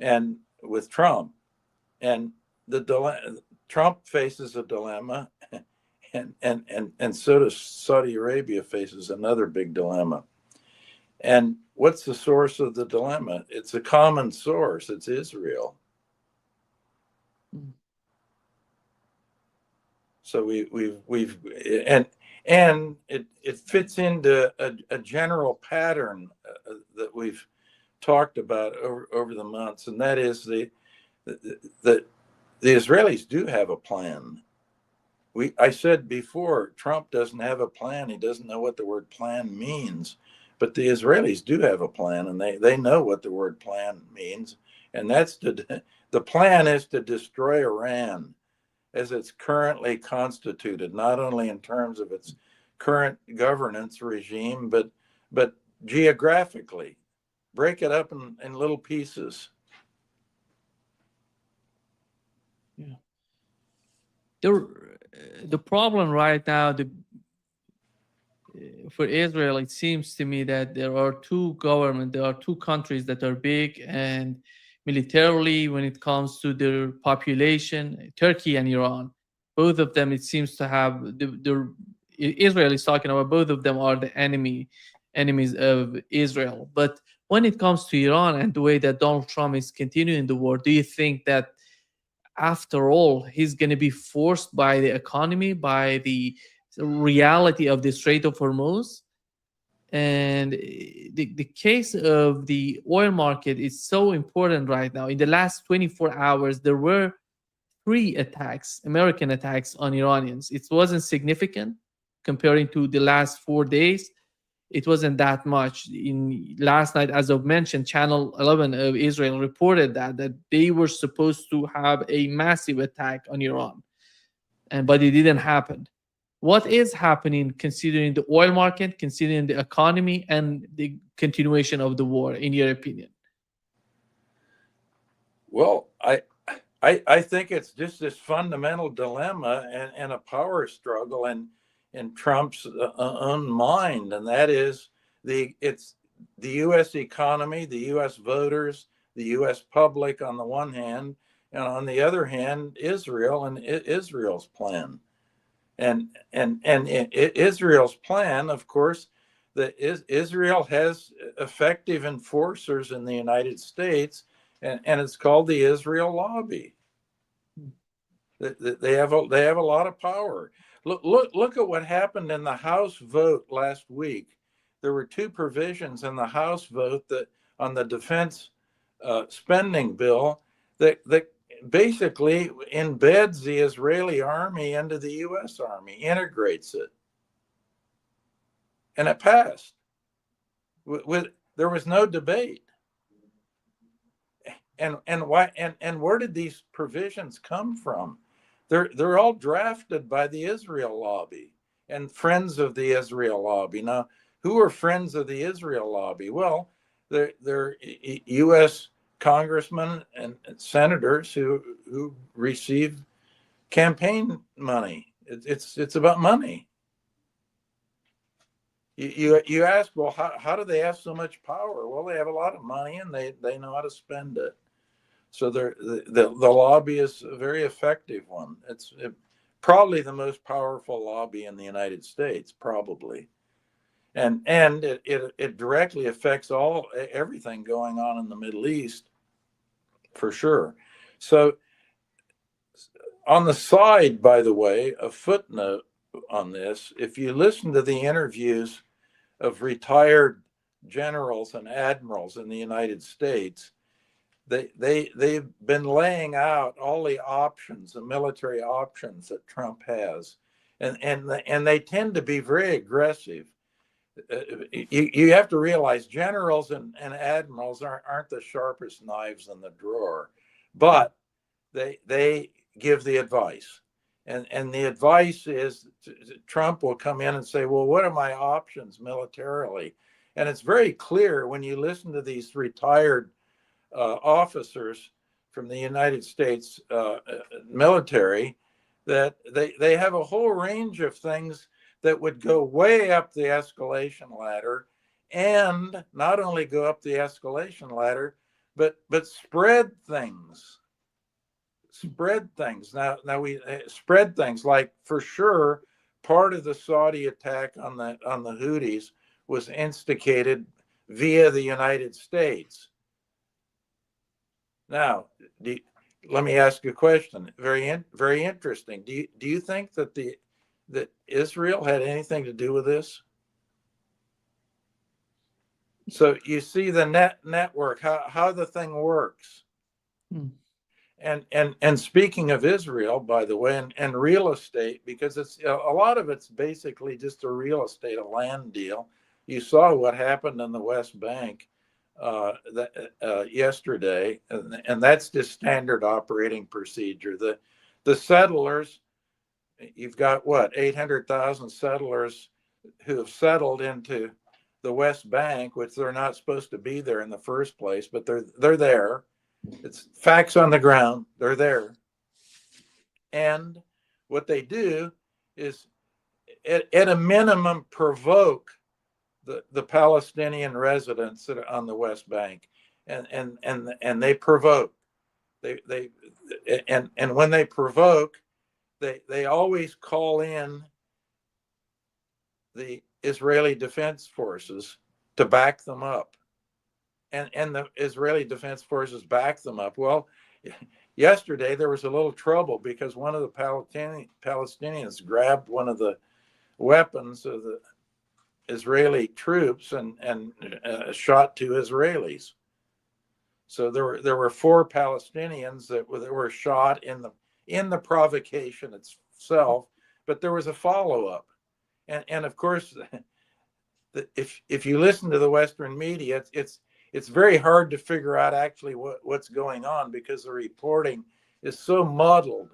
and with Trump. And Trump faces a dilemma, and so does Saudi Arabia faces another big dilemma. And what's the source of the dilemma? It's a common source. It's Israel. So we've and it fits into a general pattern that we've talked about over the months, and that is the Israelis do have a plan. I said before, Trump doesn't have a plan. He doesn't know what the word plan means. But the Israelis do have a plan, and they know what the word plan means. And the plan is to destroy Iran as it's currently constituted, not only in terms of its current governance regime, but geographically. Break it up in little pieces. Yeah. The problem right now, for Israel, it seems to me that there are two countries that are big and militarily when it comes to their population, Turkey and Iran. Both of them, it seems to have Israel is talking about both of them are the enemies of Israel. But when it comes to Iran and the way that Donald Trump is continuing the war, do you think that after all, he's going to be forced by the economy, by the reality of the Strait of Hormuz? And the case of the oil market is so important right now. In the last 24 hours, there were 3 attacks, American attacks on Iranians. It wasn't significant comparing to the last 4 days. It wasn't that much. In last night, as I've mentioned, Channel 11 of Israel reported that they were supposed to have a massive attack on Iran, but it didn't happen. What is happening considering the oil market, considering the economy, and the continuation of the war, in your opinion? Well, I think it's just this fundamental dilemma and a power struggle in Trump's own mind, and that is it's the U.S. economy, the U.S. voters, the U.S. public on the one hand, and on the other hand, Israel and Israel's plan, and Israel's plan, of course, Israel has effective enforcers in the United States, and it's called the Israel lobby. They have a lot of power. Look at what happened in the House vote last week. There were 2 provisions in the House vote that on the defense spending bill that basically embeds the Israeli army into the U.S. Army, integrates it, and it passed. There was no debate. And why? And where did these provisions come from? They're all drafted by the Israel lobby and friends of the Israel lobby. Now, who are friends of the Israel lobby? Well, they're U.S. congressmen and senators who receive campaign money. It's about money. You ask, well, how do they have so much power? Well, they have a lot of money and they know how to spend it. So the lobby is a very effective one. It's probably the most powerful lobby in the United States, probably, and it directly affects everything going on in the Middle East, for sure. So on the side, by the way, a footnote on this: if you listen to the interviews of retired generals and admirals in the United States, they've been laying out all the options, the military options that Trump has, and they tend to be very aggressive. You have to realize generals and admirals aren't the sharpest knives in the drawer, but they give the advice, and the advice is Trump will come in and say, well, what are my options militarily? And it's very clear when you listen to these retired officers from the United States military that they have a whole range of things that would go way up the escalation ladder, and not only go up the escalation ladder, but spread things. Now we spread things, like, for sure, part of the Saudi attack on the Houthis was instigated via the United States. Now, let me ask you a question. Very interesting. Do you think that Israel had anything to do with this? So you see the network, how the thing works. Hmm. And speaking of Israel, by the way, and real estate, because it's a lot of it's basically just a real estate, a land deal. You saw what happened in the West Bank yesterday, and that's just standard operating procedure. The settlers, you've got what, 800,000 settlers who have settled into the West Bank, which they're not supposed to be there in the first place, but they're there. It's facts on the ground. They're there. And what they do is, at a minimum, provoke the Palestinian residents that are on the West Bank. And they provoke. They and when they provoke, they always call in the Israeli Defense Forces to back them up. And the Israeli Defense Forces back them up. Well, yesterday there was a little trouble because one of the Palestinians grabbed one of the weapons of the Israeli troops and shot two Israelis. So there were four Palestinians that were shot in the provocation itself, but there was a follow up, and of course, if you listen to the Western media, it's very hard to figure out actually what's going on, because the reporting is so muddled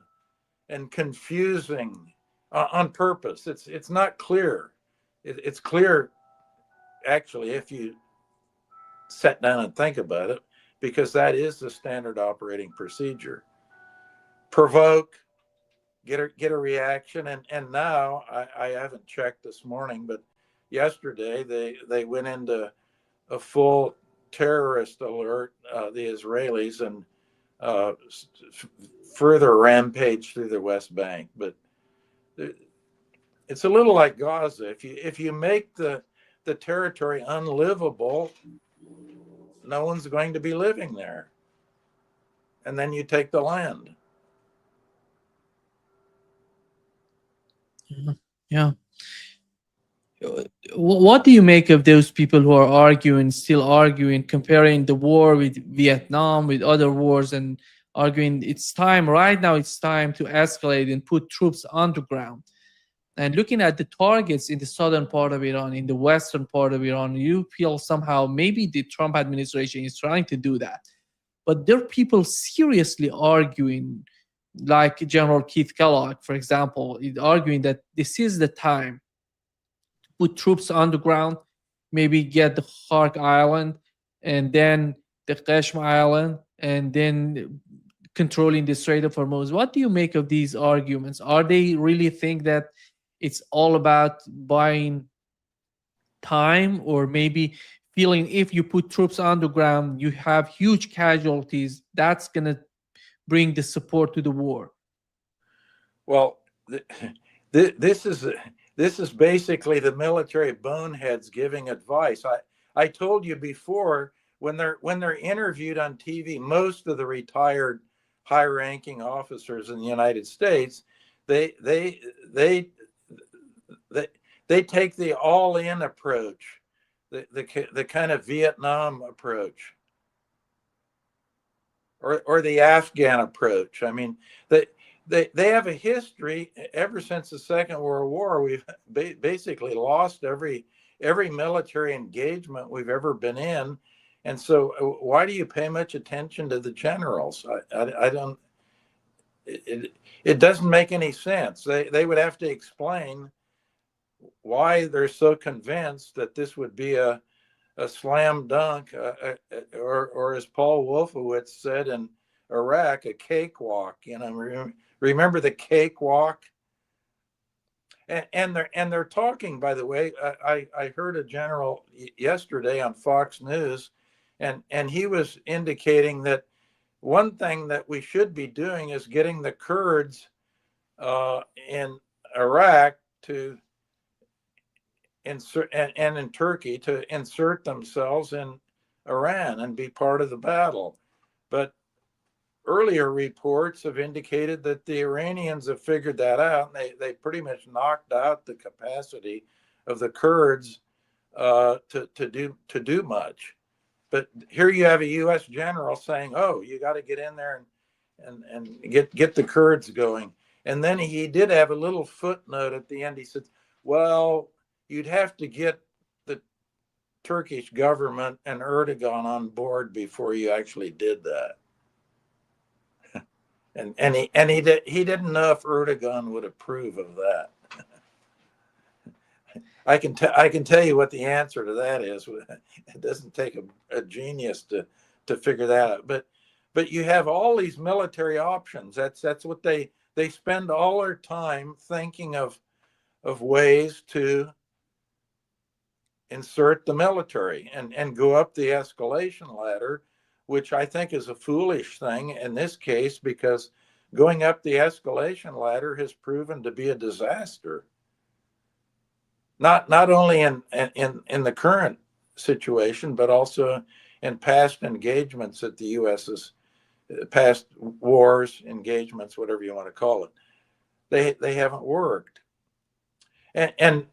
and confusing on purpose. It's not clear. It's clear, actually, if you sit down and think about it, because that is the standard operating procedure. Provoke, get a reaction, and now I haven't checked this morning, but yesterday they went into a full terrorist alert, the Israelis, and further rampage through the West Bank. But it's a little like Gaza. If you make the territory unlivable, no one's going to be living there, and then you take the land. Yeah. What do you make of those people who are still arguing, comparing the war with Vietnam, with other wars, and arguing it's time, right now, it's time to escalate and put troops underground? And looking at the targets in the southern part of Iran, in the western part of Iran, you feel somehow maybe the Trump administration is trying to do that. But there are people seriously arguing, like General Keith Kellogg, for example, is arguing that this is the time put troops on the ground, maybe get the Hark Island, and then the Qashm Island, and then controlling the Strait of Hormuz. What do you make of these arguments? Are they really think that it's all about buying time, or maybe feeling if you put troops on the ground, you have huge casualties, that's going to bring the support to the war? Well, this is basically the military boneheads giving advice. I told you before, when they're interviewed on TV, most of the retired high-ranking officers in the United States, they take the all-in approach, the kind of Vietnam approach, or the Afghan approach. I mean, they have a history ever since the Second World War. We've basically lost every military engagement we've ever been in, and so why do you pay much attention to the generals? I don't. It doesn't make any sense. They would have to explain why they're so convinced that this would be a slam dunk, or as Paul Wolfowitz said in Iraq, a cakewalk. Remember the cakewalk? And they're talking. By the way, I heard a general yesterday on Fox News, and he was indicating that one thing that we should be doing is getting the Kurds in Iraq to insert and in Turkey to insert themselves in Iran and be part of the battle. But earlier reports have indicated that the Iranians have figured that out, and they pretty much knocked out the capacity of the Kurds to do much. But here you have a U.S. general saying, "Oh, you got to get in there and get the Kurds going." And then he did have a little footnote at the end. He said, "Well, you'd have to get the Turkish government and Erdogan on board before you actually did that." He didn't know if Erdogan would approve of that. I can tell you what the answer to that is. It doesn't take a genius to figure that out. But you have all these military options. That's what they spend all their time thinking of ways to insert the military and go up the escalation ladder, which I think is a foolish thing in this case, because going up the escalation ladder has proven to be a disaster. Not only in the current situation, but also in past engagements that the U.S. has, past wars, engagements, whatever you want to call it. They haven't worked. And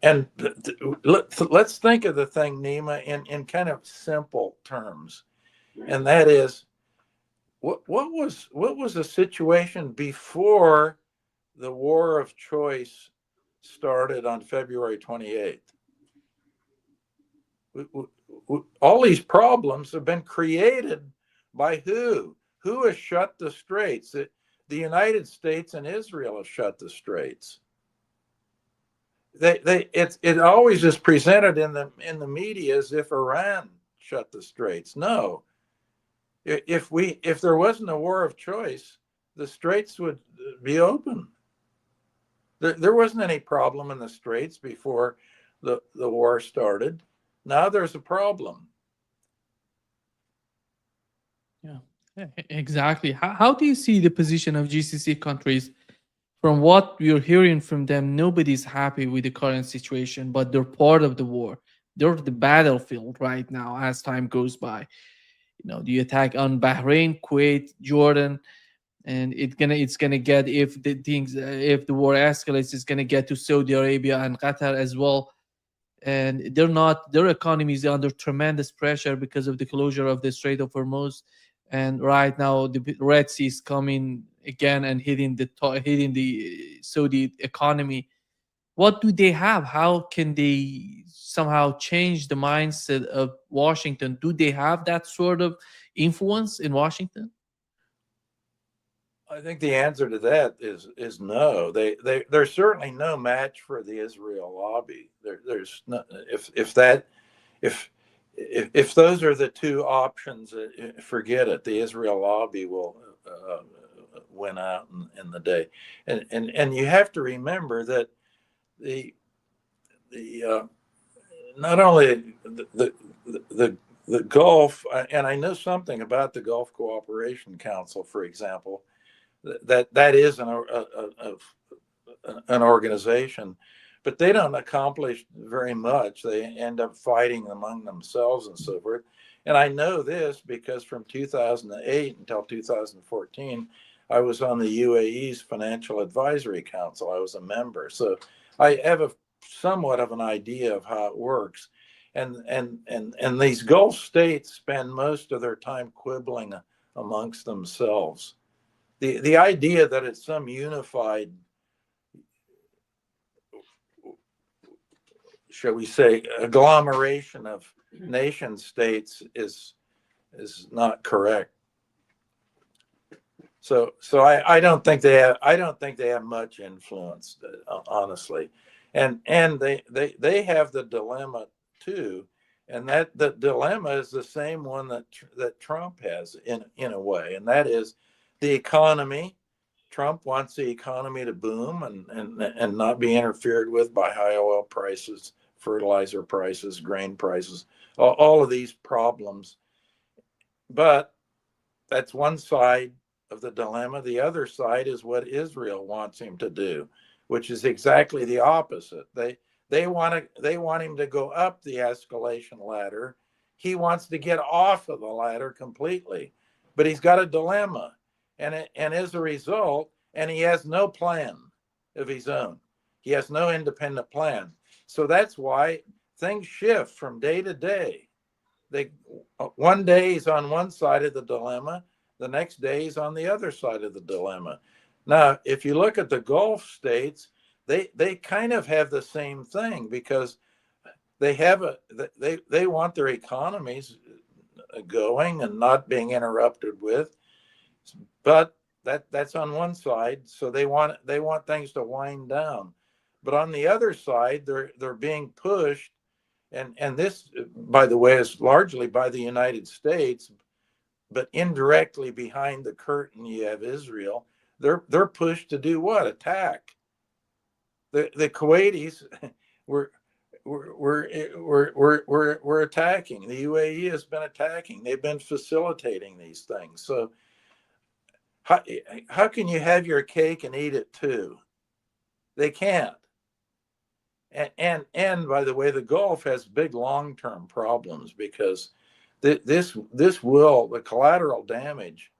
let's think of the thing, Nima, in kind of simple terms, and that is, what was the situation before the war of choice started on February 28th? All these problems have been created by who? Who has shut the straits? The United States and Israel have shut the straits. It always is presented in the media as if Iran shut the straits. No. If there wasn't a war of choice, the straits would be open. There wasn't any problem in the straits before the war started. Now there's a problem. Yeah, exactly. How do you see the position of GCC countries? From what we're hearing from them, nobody's happy with the current situation, but they're part of the war. They're the battlefield right now as time goes by. The attack on Bahrain, Kuwait, Jordan, and it's gonna get, if the war escalates, it's gonna get to Saudi Arabia and Qatar as well. And their economy is under tremendous pressure because of the closure of the Strait of Hormuz. And right now the Red Sea is coming again and hitting the Saudi economy. What do they have? How can they somehow change the mindset of Washington? Do they have that sort of influence in Washington? I think the answer to that is no. There's certainly no match for the Israel lobby. There's no, if those are the two options, forget it. The Israel lobby will win out in the day, and you have to remember that the not only the Gulf, and I know something about the Gulf Cooperation Council, for example. That is an organization, but they don't accomplish very much. They end up fighting among themselves and so forth. And I know this because from 2008 until 2014, I was on the UAE's Financial Advisory Council. I was a member, so I have somewhat of an idea of how it works. And these Gulf states spend most of their time quibbling amongst themselves. The idea that it's some unified, shall we say, agglomeration of nation states is not correct. So I don't think they have much influence, honestly, and they have the dilemma too, and that the dilemma is the same one that Trump has in a way, and that is the economy. Trump wants the economy to boom and not be interfered with by high oil prices, fertilizer prices, grain prices, all of these problems. But that's one side of the dilemma. The other side is what Israel wants him to do, which is exactly the opposite. They want him to go up the escalation ladder. He wants to get off of the ladder completely, but he's got a dilemma, and as a result, and he has no plan of his own. He has no independent plan. So that's why things shift from day to day. They one day he's on one side of the dilemma, the next day he's on the other side of the dilemma. Now, if you look at the Gulf states, they kind of have the same thing because they want their economies going and not being interrupted with, but that's on one side. So they want things to wind down, but on the other side, they're being pushed, and this, by the way, is largely by the United States, but indirectly behind the curtain you have Israel. They're pushed to do what? Attack. The Kuwaitis were we're attacking. The UAE has been attacking. They've been facilitating these things. So how can you have your cake and eat it too? They can't. And by the way, the Gulf has big long-term problems because the collateral damage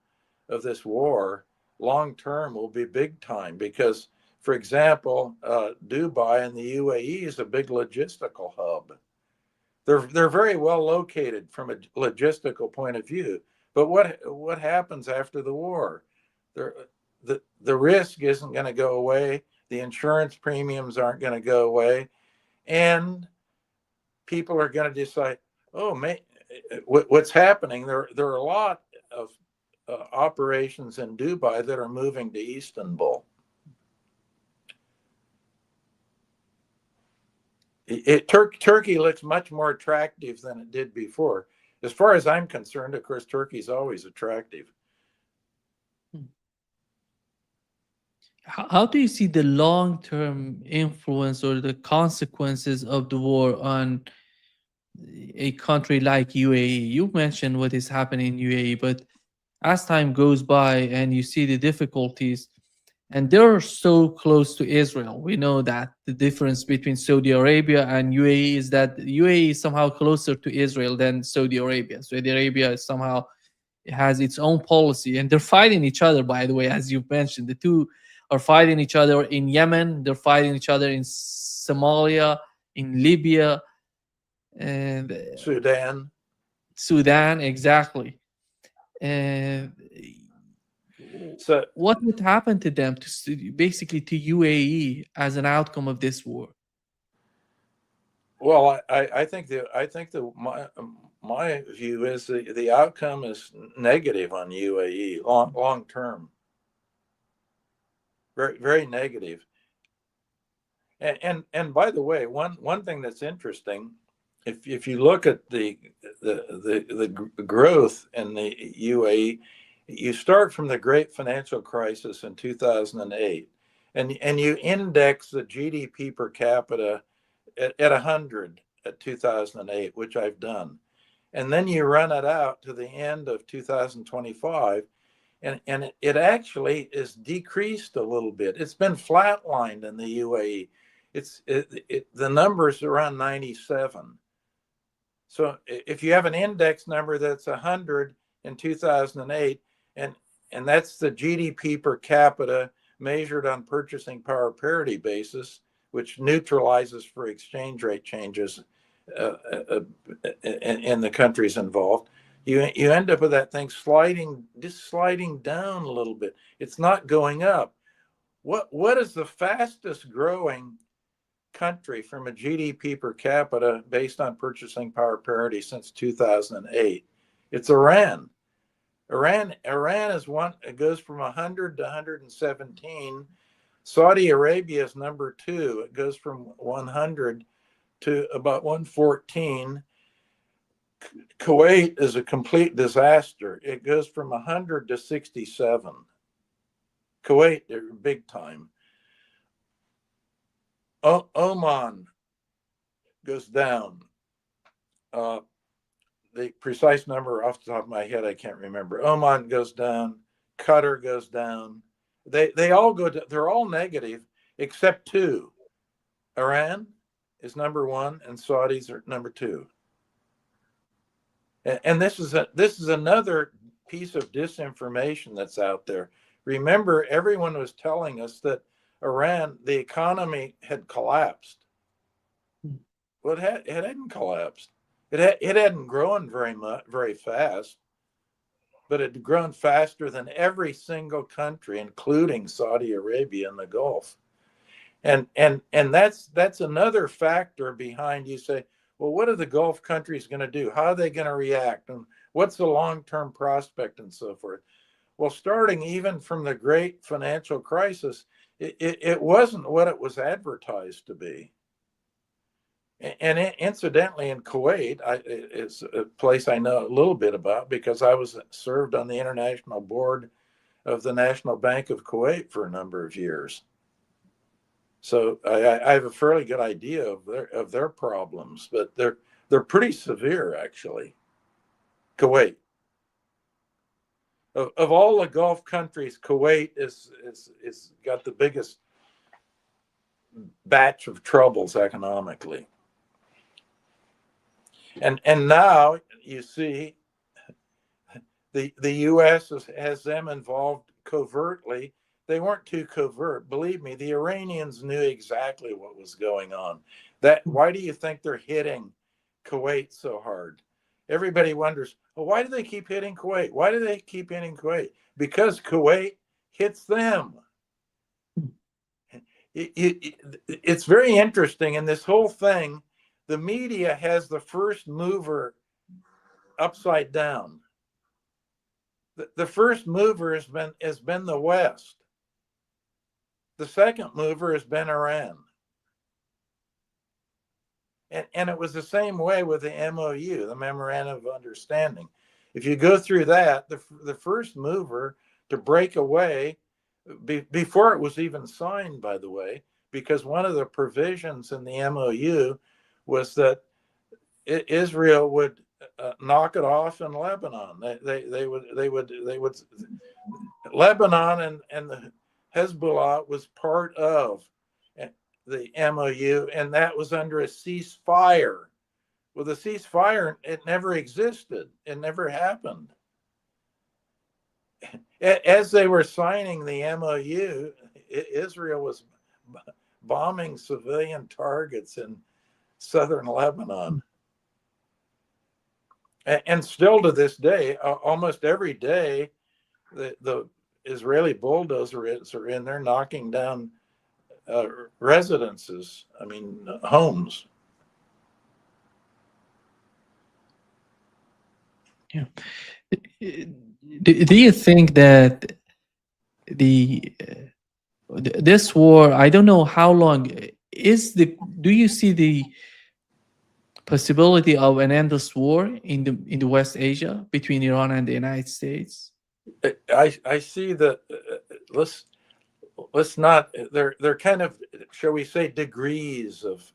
of this war long term will be big time because, for example, Dubai and the UAE is a big logistical hub. They're very well located from a logistical point of view. But what happens after the war? The risk isn't going to go away. The insurance premiums aren't going to go away, and people are going to decide, oh, what's happening? There are a lot of operations in Dubai that are moving to Istanbul. Turkey looks much more attractive than it did before. As far as I'm concerned, of course, Turkey's always attractive. How do you see the long-term influence or the consequences of the war on a country like UAE? You mentioned what is happening in UAE, but as time goes by and you see the difficulties, and they're so close to Israel, we know that the difference between Saudi Arabia and UAE is that UAE is somehow closer to Israel than Saudi Arabia. Saudi Arabia is somehow has its own policy, and they're fighting each other, by the way, as you mentioned. The two are fighting each other in Yemen, they're fighting each other in Somalia, in Libya, and Sudan, exactly. And so what would happen to them, basically to UAE, as an outcome of this war? well, I think my view is the outcome is negative on UAE long term. Very, very negative. And by the way, one thing that's interesting, if you look at the growth in the UAE, you start from the great financial crisis in 2008, and you index the GDP per capita at 100 at 2008, which I've done, and then you run it out to the end of 2025, and it actually is decreased a little bit. It's been flatlined in the UAE. The number's around 97. So if you have an index number that's 100 in 2008, and that's the GDP per capita measured on purchasing power parity basis, which neutralizes for exchange rate changes in the countries involved, you end up with that thing sliding down a little bit. It's not going up. What is the fastest growing country from a GDP per capita based on purchasing power parity since 2008? It's Iran. Iran is one. It goes from 100 to 117. Saudi Arabia is number 2. It goes from 100 to about 114. Kuwait is a complete disaster. It goes from 100 to 67. Kuwait, they're big time. Oman goes down. the precise number off the top of my head, I can't remember. Oman goes down, Qatar goes down. They all go to, they're all negative except two. Iran is number one and Saudis are number two. And this is another piece of disinformation that's out there. Remember, everyone was telling us that Iran, the economy had collapsed. Well, it hadn't collapsed. It hadn't grown very fast, but it had grown faster than every single country, including Saudi Arabia and the Gulf. And that's another factor behind, you say, well, what are the Gulf countries going to do? How are they going to react? And what's the long-term prospect and so forth? Well, starting even from the great financial crisis, it wasn't what it was advertised to be. And incidentally, in Kuwait, it's a place I know a little bit about because I served on the international board of the National Bank of Kuwait for a number of years. So I have a fairly good idea of their problems, but they're pretty severe, actually. Kuwait, of all the Gulf countries, Kuwait is got the biggest batch of troubles economically. And now you see the U.S. has them involved covertly. They weren't too covert. Believe me, the Iranians knew exactly what was going on. Why do you think they're hitting Kuwait so hard? Everybody wonders, well, why do they keep hitting Kuwait? Why do they keep hitting Kuwait? Because Kuwait hits them. It's very interesting in this whole thing. The media has the first mover upside down. The first mover has been the West. The second mover has been Iran. And it was the same way with the MOU, the Memorandum of Understanding. If you go through that, the first mover to break away, before it was even signed, by the way, because one of the provisions in the MOU was that Israel would knock it off in Lebanon. They would Lebanon and the Hezbollah was part of the MOU, and that was under a ceasefire. Well, the ceasefire, it never existed. It never happened. As they were signing the MOU, Israel was bombing civilian targets in southern Lebanon. And still to this day, almost every day, the Israeli bulldozers are in there knocking down residences, homes. Yeah. Do you think that this war, I don't know how long, do you see the possibility of an endless war in the West Asia between Iran and the United States? I see that. Let's not. They're kind of, shall we say, degrees of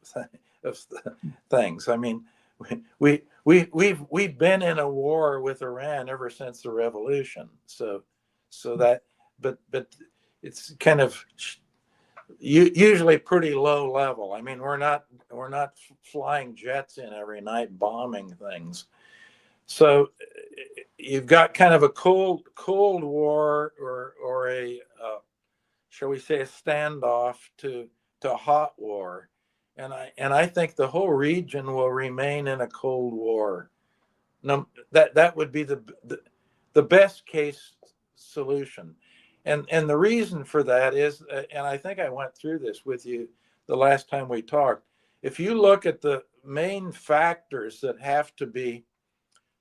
things. I mean, we've been in a war with Iran ever since the revolution. So that, but it's kind of usually pretty low level. I mean, we're not flying jets in every night bombing things. So you've got kind of a cold war or a shall we say a standoff to hot war, and I think the whole region will remain in a cold war. No, that would be the best case solution, and the reason for that is, and I think I went through this with you the last time we talked. If you look at the main factors that have to be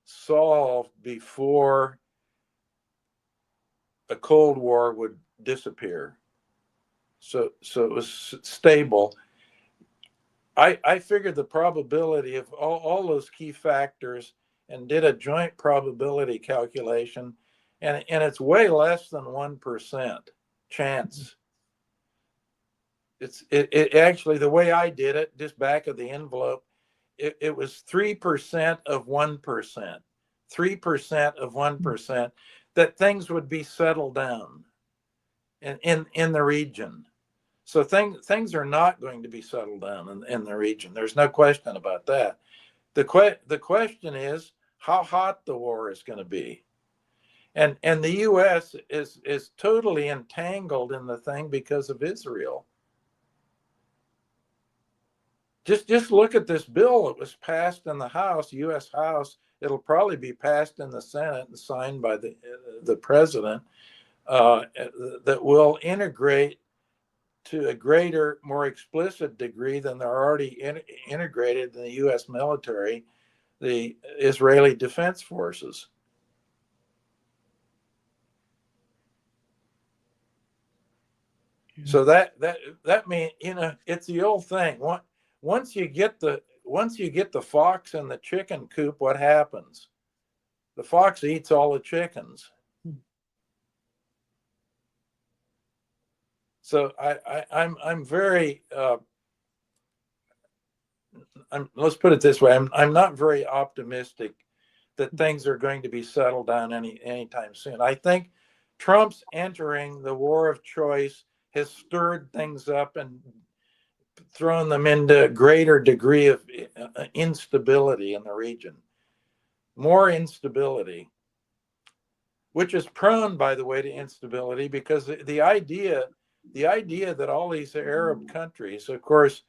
solved before a Cold War would disappear, so it was stable. I figured the probability of all those key factors and did a joint probability calculation, and it's way less than 1% chance. It actually, the way I did it, just back of the envelope, it was 3% of 1%, 3% of 1%, that things would be settled down in the region. So things are not going to be settled down in the region. There's no question about that. The question is how hot the war is going to be. And the U.S. is totally entangled in the thing because of Israel. Just look at this bill that was passed in the House, U.S. House. It'll probably be passed in the Senate and signed by the president, that will integrate to a greater, more explicit degree than they're already integrated in the U.S. military, the Israeli Defense Forces. So that means, it's the old thing. Once you get the fox in the chicken coop, what happens? The fox eats all the chickens. So I'm very let's put it this way. I'm not very optimistic that things are going to be settled down anytime soon. I think Trump's entering the war of choice has stirred things up and thrown them into a greater degree of instability in the region. More instability, which is prone, by the way, to instability, because the idea that all these Arab countries, of course,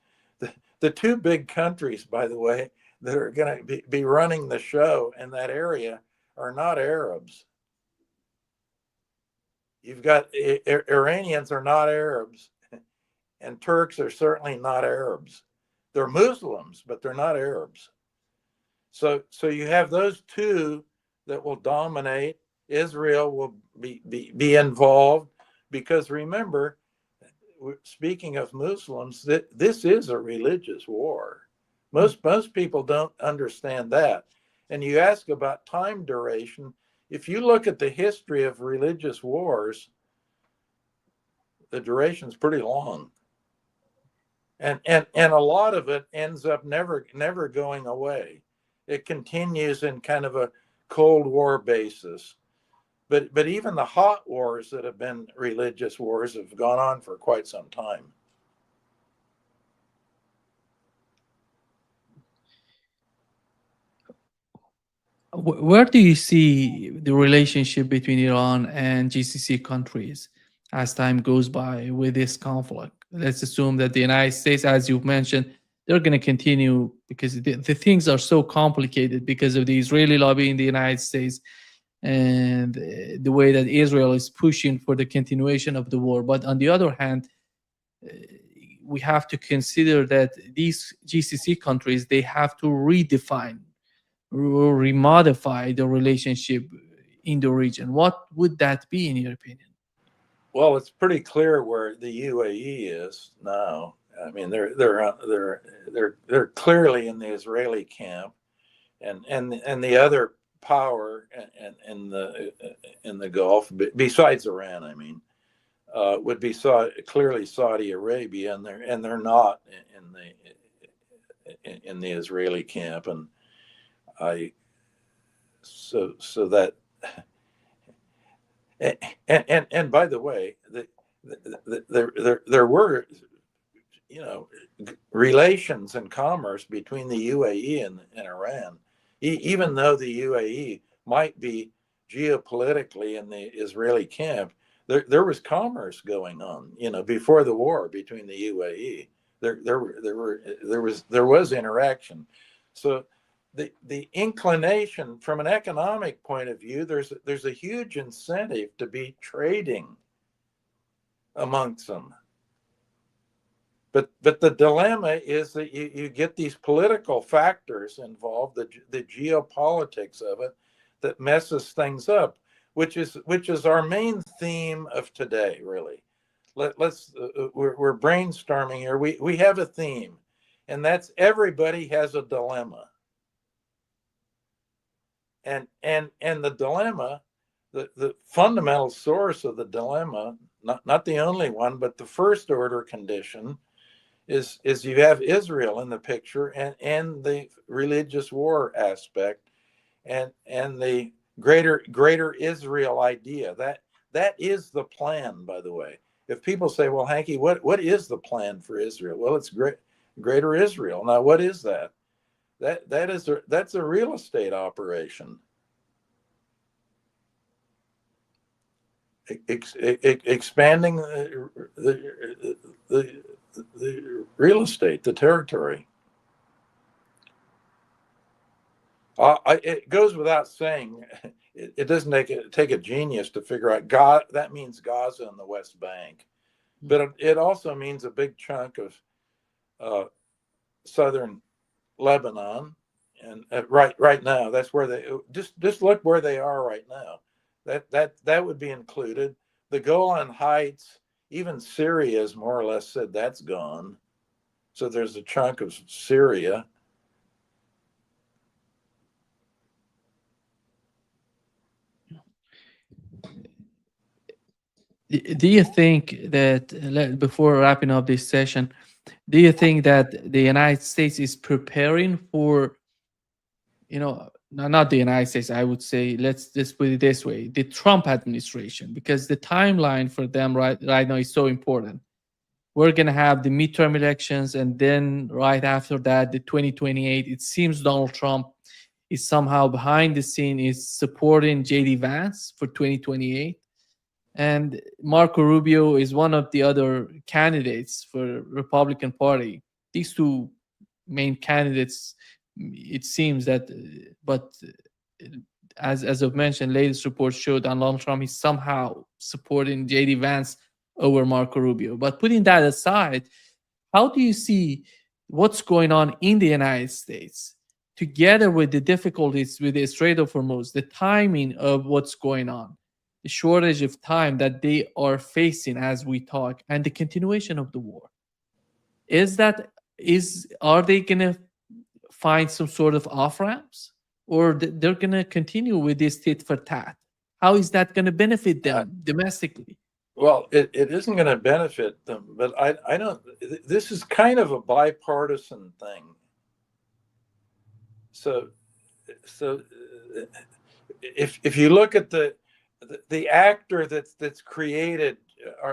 the two big countries, by the way, that are going to be running the show in that area are not Arabs. You've got Iranians are not Arabs, and Turks are certainly not Arabs. They're Muslims, but they're not Arabs. So you have those two that will dominate. Israel will be involved, because remember, speaking of Muslims, this is a religious war. Most people don't understand that. And you ask about time duration. If you look at the history of religious wars, the duration is pretty long. And a lot of it ends up never going away. It continues in kind of a Cold War basis. But even the hot wars that have been religious wars have gone on for quite some time. Where do you see the relationship between Iran and GCC countries as time goes by with this conflict? Let's assume that the United States, as you've mentioned, they're going to continue, because the things are so complicated because of the Israeli lobby in the United States and the way that Israel is pushing for the continuation of the war. But on the other hand, we have to consider that these GCC countries, they have to redefine, remodify the relationship in the region. What would that be, in your opinion? Well, it's pretty clear where the UAE is now. I mean, they're clearly in the Israeli camp, and the other power in the Gulf, besides Iran, I mean, would be clearly Saudi Arabia, and they're not in the Israeli camp, and so that. And by the way, there were, relations and commerce between the UAE and Iran, even though the UAE might be geopolitically in the Israeli camp. There was commerce going on, before the war between the UAE. There was interaction. So the inclination from an economic point of view, there's a huge incentive to be trading amongst them. But the dilemma is that you get these political factors involved, the geopolitics of it, that messes things up, which is our main theme of today, really. We're brainstorming here. We have a theme, and that's everybody has a dilemma. And the dilemma, the fundamental source of the dilemma, not the only one, but the first order condition, is you have Israel in the picture, and the religious war aspect, and the greater Israel idea. That is the plan, by the way. If people say, well, Hanke, what is the plan for Israel? Well, it's greater Israel. Now, what is that? That's a real estate operation. Expanding the real estate, the territory. It goes without saying, it doesn't take a genius to figure out God. That means Gaza and the West Bank, but it also means a big chunk of southern Lebanon, and right now that's where they just look where they are right now. That would be included. The Golan Heights, even Syria has more or less said that's gone. So there's a chunk of Syria. Do you think that, before wrapping up this session, do you think that the United States is preparing for, not the United States, I would say, let's just put it this way, the Trump administration, because the timeline for them right now is so important. We're going to have the midterm elections, and then right after that, the 2028. It seems Donald Trump is somehow behind the scene, is supporting JD Vance for 2028. And Marco Rubio is one of the other candidates for Republican Party. These two main candidates, it seems that, but as I've mentioned, latest reports show that Donald Trump is somehow supporting JD Vance over Marco Rubio. But putting that aside, how do you see what's going on in the United States, together with the difficulties with the Strait of Hormuz, the timing of what's going on, the shortage of time that they are facing as we talk, and the continuation of the war? Are they gonna find some sort of off ramps, or they're gonna continue with this tit for tat? How is that gonna benefit them domestically? Well, it isn't going to benefit them, but I don't. This is kind of a bipartisan thing. So if you look at the actor that's created,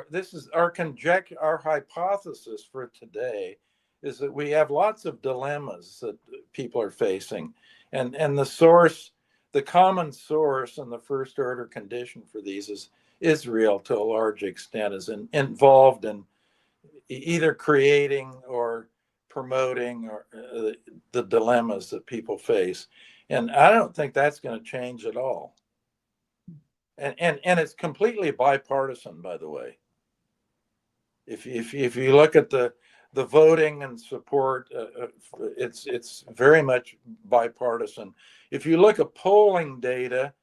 this is our conjecture, our hypothesis for today is that we have lots of dilemmas that people are facing, and the common source and the first order condition for these is Israel, to a large extent, is involved in either creating or promoting or the dilemmas that people face, and I don't think that's going to change at all. And it's completely bipartisan, by the way. If you look at the voting and support, it's very much bipartisan. If you look at polling data,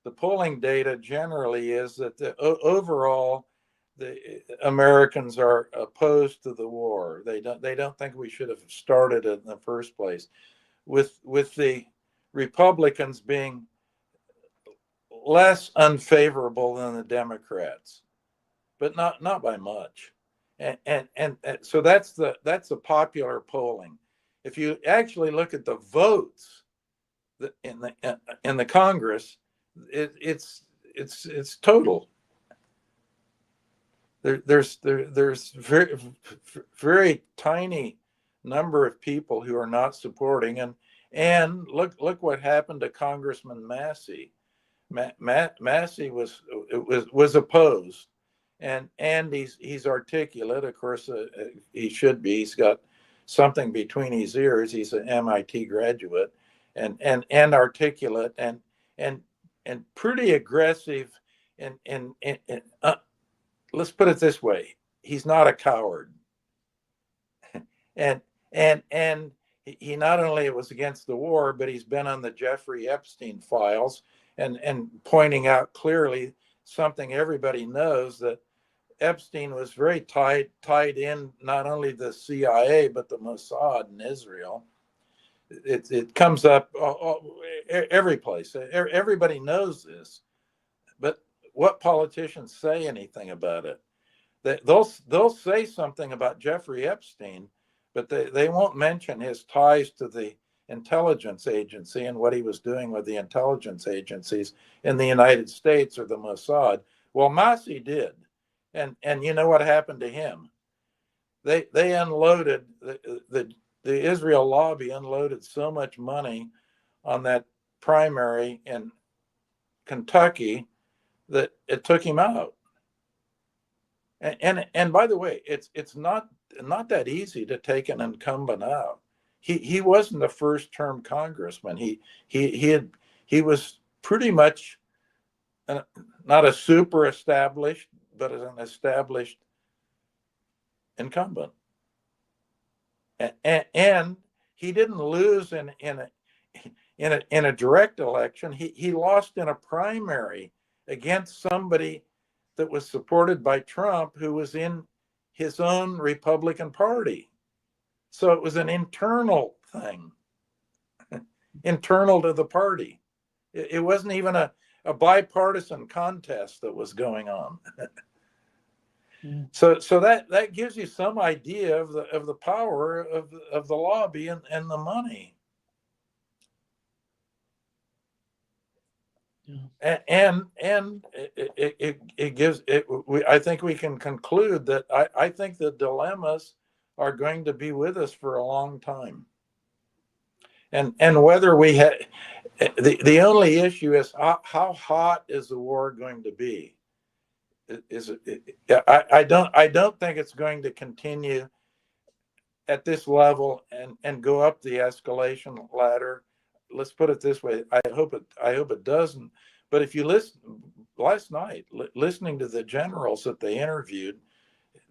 the polling data generally is that overall the Americans are opposed to the war. They don't think we should have started it in the first place, with the Republicans being less unfavorable than the Democrats, but not by much. And so that's the popular polling. If you actually look at the votes in the Congress, it's total. There's very tiny number of people who are not supporting, and look what happened to Congressman Massey. Massey was opposed, and he's articulate. Of course, he should be. He's got something between his ears. He's an MIT graduate, and articulate, and pretty aggressive. And let's put it this way: he's not a coward. And he not only was against the war, but he's been on the Jeffrey Epstein files, and pointing out clearly something everybody knows, that Epstein was very tied in not only the CIA but the Mossad in Israel. It comes up every place. Everybody knows this, but what politicians say anything about it? They'll say something about Jeffrey Epstein, but they won't mention his ties to the intelligence agency and what he was doing with the intelligence agencies in the United States or the Mossad. Well, Masih did. And you know what happened to him? They unloaded, the Israel lobby unloaded so much money on that primary in Kentucky that it took him out. And by the way, it's not that easy to take an incumbent out. He wasn't a first term congressman. He was pretty much not a super established, but an established incumbent. And he didn't lose in a direct election. He lost in a primary against somebody that was supported by Trump, who was in his own Republican Party. So it was an internal thing, internal to the party. It wasn't even a bipartisan contest that was going on. Yeah. So that gives you some idea of the power of the lobby and the money. Yeah. And it gives it. I think we can conclude that I think the dilemmas are going to be with us for a long time. And whether we have the only issue is how hot is the war going to be? I don't think it's going to continue at this level and go up the escalation ladder. Let's put it this way. I hope it doesn't. But if you listen last night, listening to the generals that they interviewed,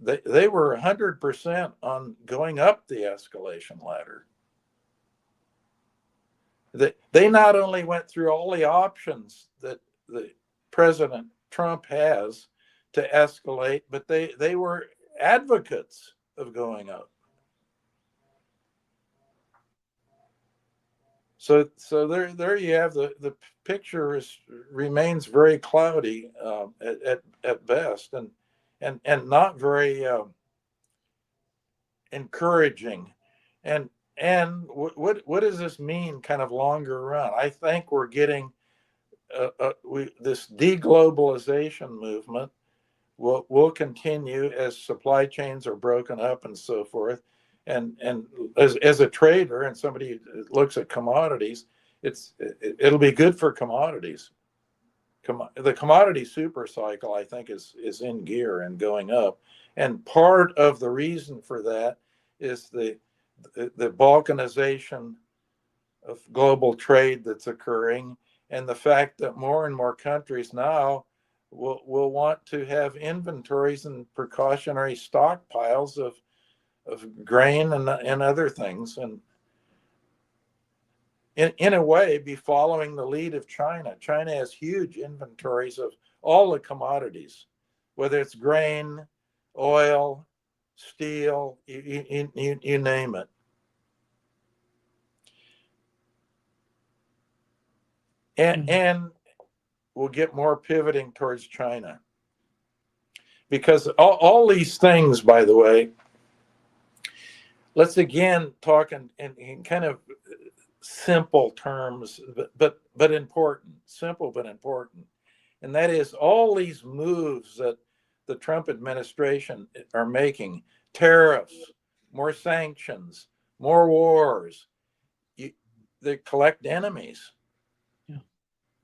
they were 100% on going up the escalation ladder. They not only went through all the options that the President Trump has to escalate, but they were advocates of going up. So there you have the picture remains very cloudy at best and not very encouraging. And what does this mean kind of longer run? I think we're getting this deglobalization movement will continue as supply chains are broken up and so forth. And as a trader and somebody who looks at commodities, it'll be good for commodities. The commodity super cycle, I think, is in gear and going up. And part of the reason for that is the balkanization of global trade that's occurring, and the fact that more and more countries now will want to have inventories and precautionary stockpiles of grain and other things, and in a way be following the lead of China. China has huge inventories of all the commodities, whether it's grain, oil, steel, you name it. And we'll get more pivoting towards China. Because all these things, by the way, let's again talk in kind of simple terms, but important, simple but important. And that is all these moves that the Trump administration are making, tariffs, more sanctions, more wars, they collect enemies. Yeah.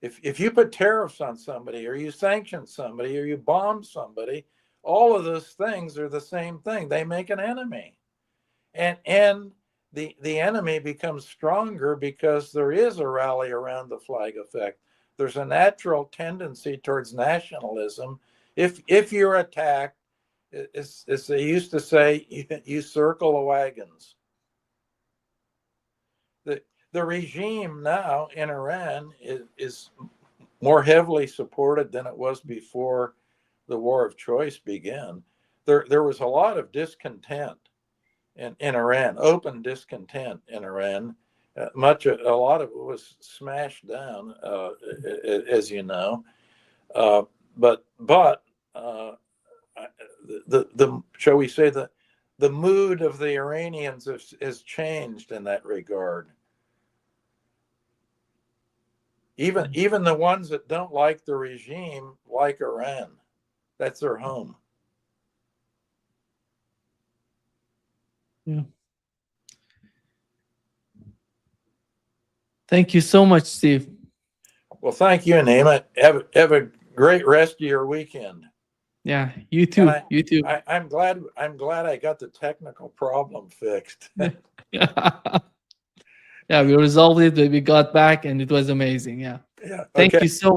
If you put tariffs on somebody or you sanction somebody or you bomb somebody, all of those things are the same thing. They make an enemy. And the enemy becomes stronger because there is a rally around the flag effect. There's a natural tendency towards nationalism. If you're attacked, as they used to say, you circle the wagons. The regime now in Iran is more heavily supported than it was before the war of choice began. There was a lot of discontent in Iran, open discontent in Iran. A lot of it was smashed down, as you know. But shall we say, the mood of the Iranians has changed in that regard. Even the ones that don't like the regime like Iran. That's their home. Yeah. Thank you so much, Steve. Well, thank you, Nima. Have a great rest of your weekend. Yeah, you too. You too. I'm glad I got the technical problem fixed. Yeah, we resolved it. We got back, and it was amazing. Yeah. Yeah. Thank Okay. you so